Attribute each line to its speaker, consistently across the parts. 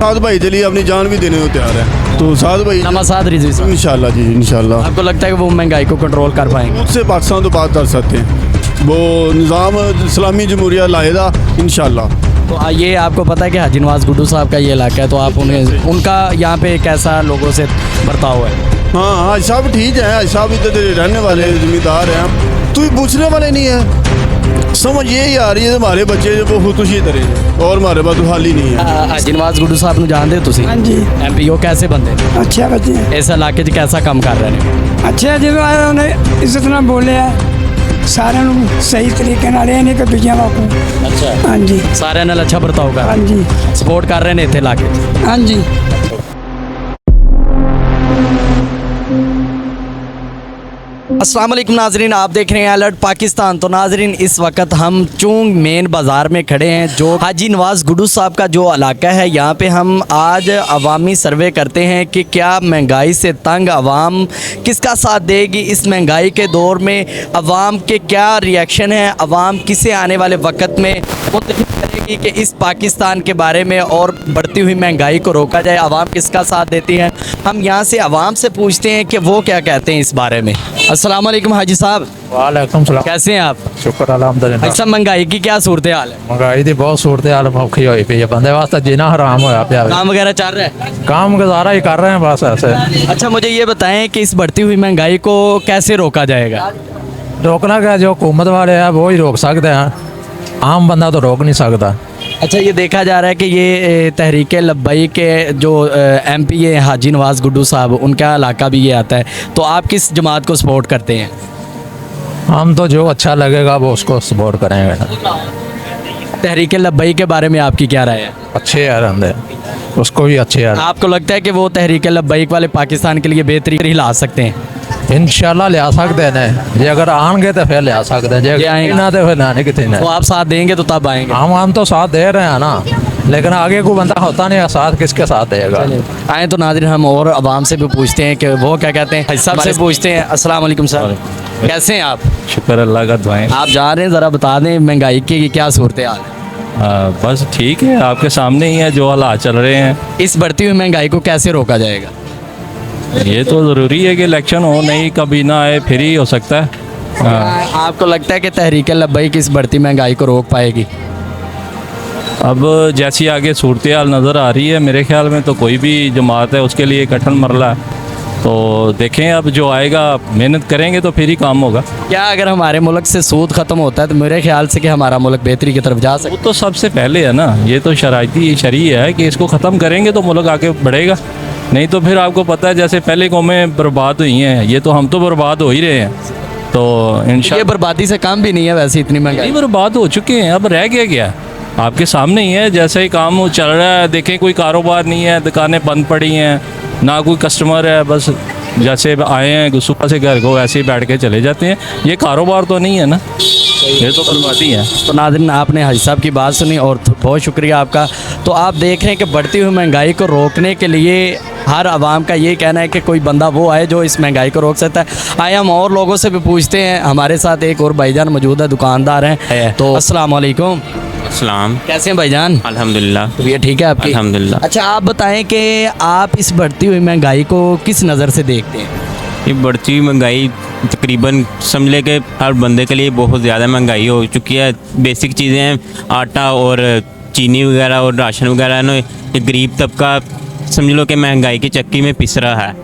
Speaker 1: साद भाई के लिए अपनी जान भी देने को तैयार है। तो साद भाई
Speaker 2: नवाज़ रिजवी साहब,
Speaker 1: इंशाल्लाह जी इंशाल्लाह
Speaker 2: आपको लगता है कि वो महंगाई को कंट्रोल कर पाएंगे?
Speaker 1: उससे पाकिस्तान तो बात कर सकते हैं। वो निज़ाम इस्लामी जमहूरिया लाएगा इंशाल्लाह।
Speaker 2: तो ये आपको पता है कि हाजी नवाज गुड्डू साहब का ये इलाका है, तो आप उन्हें उनका यहाँ पे कैसा लोगों से बर्ताव है?
Speaker 1: हाँ हाज साहब ठीक है, हाज साहब इधर रहने वाले ज़िम्मेदार हैं, तू पूछने वाले नहीं है। समझ ये आ रही है हमारे बच्चे वो खुदकुशी करें और हमारे पास तो हाल ही नहीं है।
Speaker 2: हाजी नवाज गुड्डू साहब ਨੂੰ ਜਾਣਦੇ ਹੋ ਤੁਸੀਂ?
Speaker 3: ਹਾਂਜੀ
Speaker 2: एमपी ਉਹ कैसे ਬੰਦੇ ਨੇ?
Speaker 3: ਅੱਛਾ ਬੱਚੇ
Speaker 2: ਇਸ ਇਲਾਕੇ 'ਚ कैसा ਕੰਮ ਕਰ ਰਹੇ ਨੇ?
Speaker 3: ਅੱਛਾ ਜਦੋਂ ਆਇਆ ਉਹਨੇ ਇੱਜ਼ਤ ਨਾਲ ਬੋਲਿਆ ਸਾਰਿਆਂ ਨੂੰ ਸਹੀ ਤਰੀਕੇ ਨਾਲ ਇਹ ਨਹੀਂ ਕਿ ਦੂਜਿਆਂ ਵਾਂਗੂ।
Speaker 2: ਅੱਛਾ,
Speaker 3: ਹਾਂਜੀ
Speaker 2: ਸਾਰਿਆਂ ਨਾਲ ਅੱਛਾ ਵਰਤਾਓ ਕਰ ਰਹੇ
Speaker 3: ਹਾਂਜੀ
Speaker 2: ਨੇ, ਸਪੋਰਟ ਕਰ ਰਹੇ ਨੇ ਇੱਥੇ ਇਲਾਕੇ 'ਚ।
Speaker 3: ਹਾਂਜੀ।
Speaker 2: अस्सलाम वालेकुम नाजरीन, आप देख रहे हैं अलर्ट पाकिस्तान। तो नाजरीन इस वक्त हम चूंग मेन बाज़ार में खड़े हैं, जो हाजी नवाज गुड्डू साहब का जो इलाका है। यहाँ पे हम आज अवामी सर्वे करते हैं कि क्या महंगाई से तंग अवाम किसका साथ देगी इस महंगाई के दौर में, अवाम के क्या रिएक्शन है, अवाम किसे आने वाले वक्त में मुतहिद करेगी कि इस पाकिस्तान के बारे में और बढ़ती हुई महंगाई को रोका जाए, अवाम किसका साथ देती है। हम यहाँ से अवाम से पूछते हैं कि वो क्या कहते हैं इस बारे में। अस्सलाम वालेकुम हाजी साहब,
Speaker 4: वालेकुम सलाम।
Speaker 2: कैसे हैं आप?
Speaker 4: शुक्र अल्हम्दुलिल्लाह।
Speaker 2: अच्छा, महंगाई की क्या सूरत हाल है?
Speaker 4: महंगाई की बहुत सूरत हाल औखी हुई पई है, बंदे वास्ते जीना हराम होया पिया।
Speaker 2: काम वगैरह चल रहा है?
Speaker 4: काम गुजारा ही कर रहे हैं बस ऐसे।
Speaker 2: अच्छा, मुझे ये बताएं कि इस बढ़ती हुई महंगाई को कैसे रोका जाएगा?
Speaker 4: रोकना क्या, जो हुकूमत वाले हैं वो ही रोक सकते हैं, आम बंदा तो रोक नहीं सकता।
Speaker 2: अच्छा, ये देखा जा रहा है कि ये तहरीक लब्बई के जो एमपी है हाजी नवाज गुड्डू साहब, उनका इलाका भी ये आता है, तो आप किस जमात को सपोर्ट करते हैं?
Speaker 4: हम तो जो अच्छा लगेगा वो उसको सपोर्ट करेंगे।
Speaker 2: तहरीक लब्बई के बारे में आपकी क्या राय है?
Speaker 4: अच्छे यार बंदे, उसको भी अच्छे यार।
Speaker 2: आपको लगता है कि वो तहरीक लब्बई वाले पाकिस्तान के लिए बेहतरी ला सकते हैं?
Speaker 4: इंशाल्लाह ले आ सकते हैं, जे अगर आएंगे तो फिर ले आ सकते हैं, जे
Speaker 2: आएंगे।
Speaker 4: ना तो फिर लाने कितने
Speaker 2: तो आप साथ देंगे तो तब आएंगे?
Speaker 4: हम तो साथ दे रहे हैं ना, लेकिन आगे कोई बंदा होता नहीं है साथ, किसके साथ देगा।
Speaker 2: आए तो नाज़रीन हम और आवाम से भी पूछते हैं कि वो क्या कहते हैं। सब से पूछते हैं। अस्सलाम वालेकुम सर, कैसे हैं आप?
Speaker 5: शुक्र अल्लाह का, दुआएं।
Speaker 2: आप जा रहे हैं, ज़रा बता दें महंगाई की क्या सूरत हाल है?
Speaker 5: बस ठीक है, आपके सामने ही है जो हालात चल रहे हैं।
Speaker 2: इस बढ़ती हुई महंगाई को कैसे रोका जाएगा?
Speaker 5: ये तो ज़रूरी है कि इलेक्शन हो, नहीं कभी ना आए फिर ही हो सकता है।
Speaker 2: आपको लगता है कि तहरीक लब्बई की इस बढ़ती महंगाई को रोक पाएगी?
Speaker 5: अब जैसी आगे सूरत हाल नज़र आ रही है, मेरे ख्याल में तो कोई भी जमात है उसके लिए कठिन मरला है। तो देखें, अब जो आएगा मेहनत करेंगे तो फिर ही काम होगा।
Speaker 2: क्या अगर हमारे मुल्क से सूद ख़त्म होता है तो मेरे ख्याल से कि हमारा मुल्क बेहतरी की तरफ जा सकता
Speaker 5: वो तो सबसे पहले है ना, ये तो शरई है कि इसको ख़त्म करेंगे तो मुल्क आगे बढ़ेगा। नहीं तो फिर आपको पता है जैसे पहले कौमें बर्बाद हुई हैं, ये तो हम तो बर्बाद हो ही रहे हैं। तो
Speaker 2: है? ये
Speaker 5: इंशाल्लाह
Speaker 2: बर्बादी से काम भी नहीं है वैसे, इतनी महंगाई।
Speaker 5: बर्बाद हो चुके हैं, अब रह गया आपके सामने ही है। जैसे ही काम चल रहा है, देखें कोई कारोबार नहीं है, दुकानें बंद पड़ी हैं, ना कोई कस्टमर है, बस जैसे आए हैं सुबह से घर को वैसे ही बैठ के चले जाते हैं। ये कारोबार तो नहीं है ना, ये तो बर्बादी है।
Speaker 2: तो नाज़रीन आपने हाजी साहब की बात सुनी और बहुत शुक्रिया आपका। तो आप देख रहे हैं कि बढ़ती हुई महंगाई को रोकने के लिए हर आवाम का ये कहना है कि कोई बंदा वो आए जो इस महंगाई को रोक सकता है। आए हम और लोगों से भी पूछते हैं। हमारे साथ एक और भाईजान मौजूद है, दुकानदार हैं। तो अस्सलाम वालेकुम।
Speaker 6: अस्सलाम।
Speaker 2: कैसे हैं भाईजान?
Speaker 6: अल्हम्दुलिल्लाह।
Speaker 2: ये ठीक है आपकी?
Speaker 6: अल्हम्दुलिल्लाह।
Speaker 2: अच्छा, आप बताएं कि आप इस बढ़ती हुई महंगाई को किस नज़र से देखते हैं?
Speaker 6: ये बढ़ती हुई महंगाई तकरीबन समझ ले कि हर बंदे के लिए बहुत ज़्यादा महंगाई हो चुकी है। बेसिक चीज़ें हैं, आटा और चीनी वगैरह और राशन वगैरह ना, ये गरीब तबका समझ लो कि महंगाई की चक्की में पिस रहा है।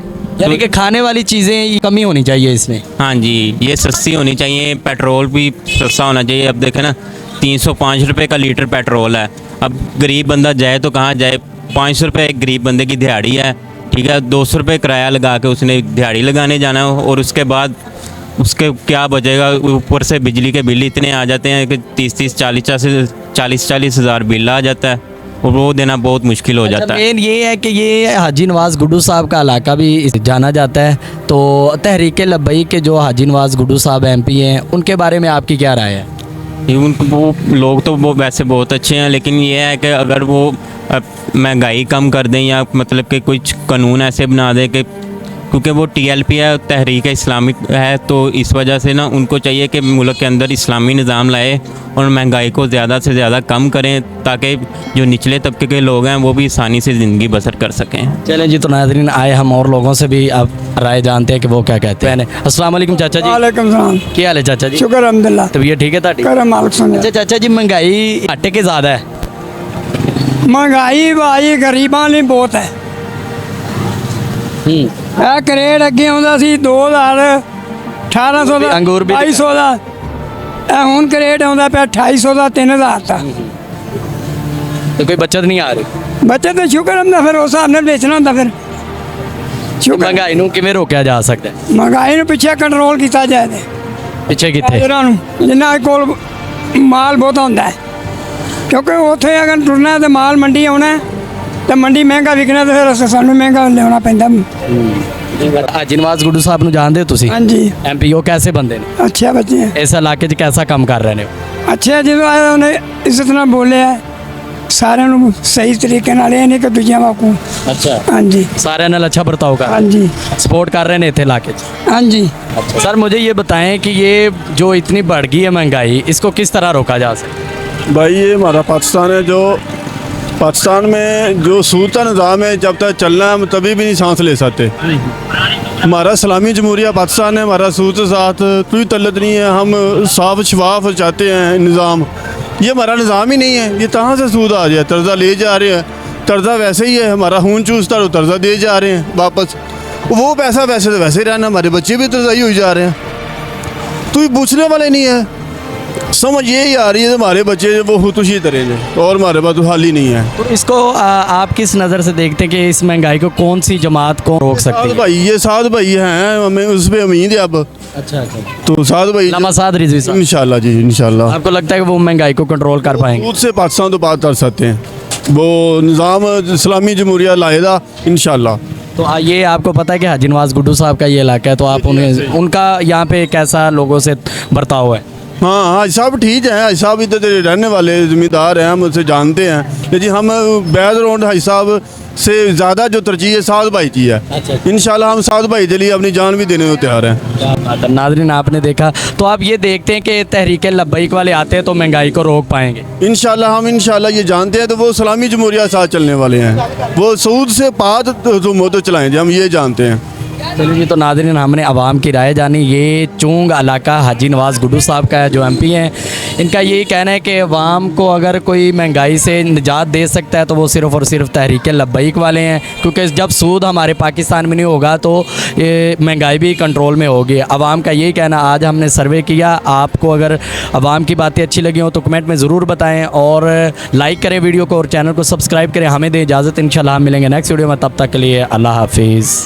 Speaker 2: यानी कि खाने वाली चीज़ें कमी होनी चाहिए इसमें।
Speaker 6: हाँ जी, ये सस्ती होनी चाहिए, पेट्रोल भी सस्ता होना चाहिए। अब देखें ना, 305 रुपये का लीटर पेट्रोल है। अब गरीब बंदा जाए तो कहाँ जाए? 500 रुपये एक गरीब बंदे की दिहाड़ी है, ठीक है। 200 रुपये किराया लगा के उसने दिहाड़ी लगाने जाना है, और उसके बाद उसके क्या बचेगा? ऊपर से बिजली के बिल इतने आ जाते हैं कि 40 हज़ार बिल आ जाता है, और वो देना बहुत मुश्किल हो जाता है।
Speaker 2: मेन ये है कि ये हाजी नवाज गुड्डू साहब का इलाका भी जाना जाता है। तो तहरीक लब्बई के जो हाजी नवाज गुड्डू साहब एमपी हैं, उनके बारे में आपकी क्या राय है?
Speaker 6: वो लोग तो वो वैसे बहुत अच्छे हैं, लेकिन ये है कि अगर वो महंगाई कम कर दें, या मतलब कि कुछ कानून ऐसे बना दें कि क्योंकि वो TLP है, तहरीक इस्लामिक है, तो इस वजह से ना उनको चाहिए कि मुल्क के अंदर इस्लामी निज़ाम लाए और महंगाई को ज़्यादा से ज़्यादा कम करें, ताकि जो निचले तबके के लोग हैं वो भी आसानी से ज़िंदगी बसर कर सकें।
Speaker 2: चलें जी, तो नाज़रीन आए हम और लोगों से भी अब राय जानते हैं कि वो क्या कहते हैं। अस्सलाम वालेकुम चाचा जी,
Speaker 3: वालेकुम सलाम।
Speaker 2: क्या हाल है चाचा जी?
Speaker 3: शुक्र अल्हम्दुलिल्लाह।
Speaker 2: तबीयत ठीक है ताड़ी?
Speaker 3: करम मालिक सुने।
Speaker 2: अच्छा चाचा जी, महंगाई घट के ज़्यादा है?
Speaker 3: महंगाई भाई गरीबां ਲਈ बहुत है। ਇਹ ਕਰੇਟ ਅੱਗੇ ਆਉਂਦਾ ਸੀ 2000 1800 ਦਾ,
Speaker 2: ਅੰਗੂਰ ਵੀ
Speaker 3: 2200 ਦਾ। ਇਹ ਹੁਣ ਕਰੇਟ ਆਉਂਦਾ ਪਿਆ 2800 ਦਾ, 3000 ਦਾ।
Speaker 2: तो कोई बचत नहीं आ रही।
Speaker 3: ਬੱਚੇ ਤੇ ਸ਼ੁਕਰ ਹੁੰਦਾ, ਫਿਰ ਉਸ ਹਿਸਾਬ ਨਾਲ ਵੇਚਣਾ ਹੁੰਦਾ। ਫਿਰ ਸ਼ੁਕਰ
Speaker 2: महंगाई ਨੂੰ ਕਿਵੇਂ ਰੋਕਿਆ ਜਾ ਸਕਦਾ ਹੈ?
Speaker 3: ਮਹਿੰਗਾਈ ਨੂੰ ਪਿੱਛੇ ਕੰਟਰੋਲ ਕੀਤਾ ਜਾਏ ਤੇ
Speaker 2: ਪਿੱਛੇ ਕਿੱਥੇ?
Speaker 3: ਇਹਨਾਂ ਨੂੰ ਜਿਨ੍ਹਾਂ ਕੋਲ ਮਾਲ ਬਹੁਤ ਹੁੰਦਾ ਹੈ, ਕਿਉਂਕਿ ਉੱਥੇ ਅਗਰ ਟੁਰਨਾ ਹੈ ਤੇ ਮਾਲ ਮੰਡੀ ਆਉਣਾ ਹੈ ਤੇ ਮੰਡੀ ਮਹਿੰਗਾ ਵਿਕਣਾ ਤੇ ਫਿਰ ਸਾਨੂੰ ਮਹਿੰਗਾ ਲਿਆਉਣਾ ਪੈਂਦਾ।
Speaker 2: ਹਾਜੀ ਨਵਾਜ਼ ਗੁੱਡੂ ਸਾਹਿਬ ਨੂੰ ਜਾਣਦੇ ਹੋ ਤੁਸੀਂ?
Speaker 3: ਹਾਂਜੀ,
Speaker 2: MPO कैसे ਬੰਦੇ ਨੇ?
Speaker 3: ਅੱਛੇ ਬੱਚੇ ਹੈ।
Speaker 2: ਇਸ ਇਲਾਕੇ 'ਚ ਕੈਸਾ ਕੰਮ ਕਰ ਰਹੇ ਨੇ?
Speaker 3: ਅੱਛਾ, ਜਦੋਂ ਆਇਆ ਉਹਨੇ ਇੱਜ਼ਤ ਨਾਲ ਬੋਲਿਆ, ਸਾਰਿਆਂ ਨੂੰ ਸਹੀ ਤਰੀਕੇ ਨਾਲ, ਇਹ ਨਹੀਂ ਕਿ ਦੂਜਿਆਂ ਵਾਂਗੂ।
Speaker 2: ਅੱਛਾ,
Speaker 3: ਹਾਂਜੀ
Speaker 2: सारे ਨਾਲ अच्छा बर्ताव कर
Speaker 3: ਹਾਂਜੀ
Speaker 2: सपोर्ट कर रहे हैं इतने इलाके 'ਚ?
Speaker 3: ਹਾਂਜੀ।
Speaker 2: अच्छा सर, मुझे ये बताएं कि ये जो इतनी बढ़ गई है महंगाई, इसको किस तरह रोका जा सकता है?
Speaker 1: भाई ये हमारा पाकिस्तान है, जो पाकिस्तान में जो सूद का निज़ाम है, जब तक चलना है हम तभी भी नहीं सांस ले सकते। हमारा इस्लामी जमहूरिया पाकिस्तान है, हमारा सूद के साथ कोई तल्लत नहीं है। हम साफ शफाफ चाहते हैं निज़ाम, ये हमारा निज़ाम ही नहीं है। ये कहाँ से सूद आ जाए? कर्जा ले जा रहे हैं, कर्जा वैसे ही है, हमारा खून चूसता है, कर्जा दे जा रहे हैं वापस। वो पैसा वैसे तो वैसे ही रहना, हमारे बच्चे भी कर्जाई हो जा रहे हैं। तो ये पूछने वाले नहीं है। समझ यही आ रही है हमारे बच्चे जो वो खुदकुशी करेंगे, और हमारे पास तो हाल ही नहीं है।
Speaker 2: तो इसको आप किस नज़र से देखते हैं कि इस महंगाई को कौन सी जमात को रोक सकती
Speaker 1: साद
Speaker 2: है?
Speaker 1: भाई, ये साद भाई हैं, हमें उस पर उम्मीद है अब।
Speaker 2: अच्छा अच्छा,
Speaker 1: तो साद भाई
Speaker 2: नमाज़ाद रिजवी साहब,
Speaker 1: इंशाल्लाह जी, इंशाल्लाह
Speaker 2: आपको लगता है कि वो महंगाई को कंट्रोल कर पाएंगे?
Speaker 1: खुद से पाकिस्तान तो बात कर सकते हैं, वो निज़ाम इस्लामी जमहूरिया लाएगा इंशाल्लाह।
Speaker 2: तो ये आपको पता है कि हाजी नवाज गुड्डू साहब का ये इलाका है, तो आप उन्हें, उनका यहाँ पे कैसा लोगों से बर्ताव है?
Speaker 1: हाँ हाजी साहब ठीक है, हाजी साहब इधर के रहने वाले ज़िम्मेदार हैं, हम उनसे जानते हैं। लेकिन हम बैकग्राउंड हाजी साहब से ज़्यादा जो तरजीह है साद भाई की है। इंशाल्लाह हम साद भाई के लिए अपनी जान भी देने को तैयार हैं।
Speaker 2: नाज़रीन आपने देखा, तो आप ये देखते हैं कि तहरीक लब्बैक वाले आते हैं तो महंगाई को रोक पाएंगे?
Speaker 1: इंशाल्लाह हम इंशाल्लाह ये जानते हैं, तो वो इस्लामी जमहूरिया साथ चलने वाले हैं, वो सूद से पाद तो मोतो चलाएंगे, हम ये जानते हैं।
Speaker 2: चलिए जी, तो नाज़रीन हमने आवाम की राय जानी। ये चूंग इलाका हाजी नवाज़ गुड्डू साहब का है, जो MP हैं। इनका यही कहना है कि अवाम को अगर कोई महंगाई से निजात दे सकता है तो वो सिर्फ़ और सिर्फ तहरीक लब्बैक वाले हैं, क्योंकि जब सूद हमारे पाकिस्तान में नहीं होगा तो ये महंगाई भी कंट्रोल में होगी। अवाम का यही कहना। आज हमने सर्वे किया, आपको अगर अवाम की बातें अच्छी लगी हो तो कमेंट में ज़रूर बताएँ, और लाइक करें वीडियो को और चैनल को सब्सक्राइब करें। हमें दें इजाज़त, इंशाल्लाह हम मिलेंगे नेक्स्ट वीडियो में, तब तक के लिए अल्लाह हाफिज़।